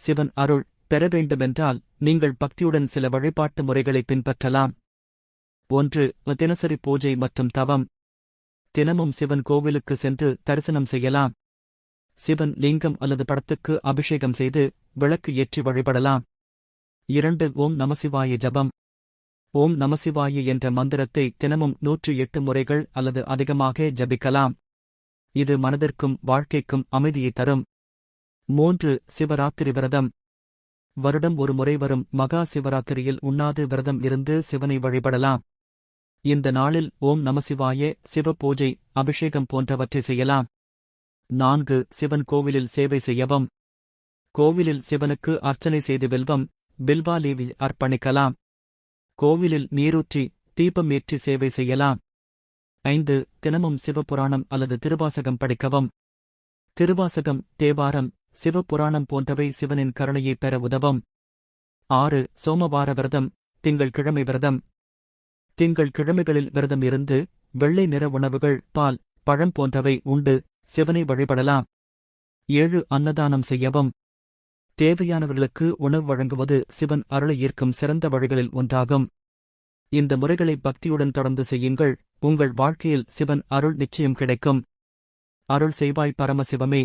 சிவன் அருள் பெற வேண்டுமென்றால் நீங்கள் பக்தியுடன் சில வழிபாட்டு முறைகளை பின்பற்றலாம். 1. தினசரி பூஜை மற்றும் தவம். தினமும் சிவன் கோவிலுக்கு சென்று தரிசனம் செய்யலாம். சிவன் லிங்கம் அல்லது படத்துக்கு அபிஷேகம் செய்து விளக்கு ஏற்றி வழிபடலாம். 2. ஓம் நமசிவாய ஜபம். ஓம் நமசிவாய என்ற மந்திரத்தை தினமும் 108 முறைகள் அல்லது அதிகமாக ஜபிக்கலாம். இது மனதிற்கும் வாழ்க்கைக்கும் அமைதியை தரும். 3. சிவராத்திரி விரதம். வருடம் ஒரு முறை வரும் மகா சிவராத்திரியில் உண்ணாது விரதம் இருந்து சிவனை வழிபடலாம். இந்த நாளில் ஓம் நமசிவாய, சிவ பூஜை, அபிஷேகம் போன்றவற்றை செய்யலாம். 4. சிவன் கோவிலில் சேவை செய்யவும். கோவிலில் சிவனுக்கு அர்ச்சனை செய்து பில்வாலீவி அர்ப்பணிக்கலாம். கோவிலில் நீரூற்றி தீபம் ஏற்றி சேவை செய்யலாம். 5. தினமும் சிவபுராணம் அல்லது திருவாசகம் படிக்கவும். திருவாசகம், தேவாரம், சிவபுராணம் போன்றவை சிவனின் கருணையை பெற உதவும். 6. சோமவார விரதம், திங்கள்கிழமை விரதம். திங்கள்கிழமைகளில் விரதம் இருந்து வெள்ளை நிற உணவுகள், பால், பழம் போன்றவை உண்டு சிவனை வழிபடலாம். 7. அன்னதானம் செய்யவும். தேவையானவர்களுக்கு உணவு வழங்குவது சிவன் அருளை ஈர்க்கும் சிறந்த வழிகளில் ஒன்றாகும். இந்த முறைகளை பக்தியுடன் தொடர்ந்து செய்யுங்கள். உங்கள் வாழ்க்கையில் சிவன் அருள் நிச்சயம் கிடைக்கும். அருள் செய்வாய் பரமசிவமே.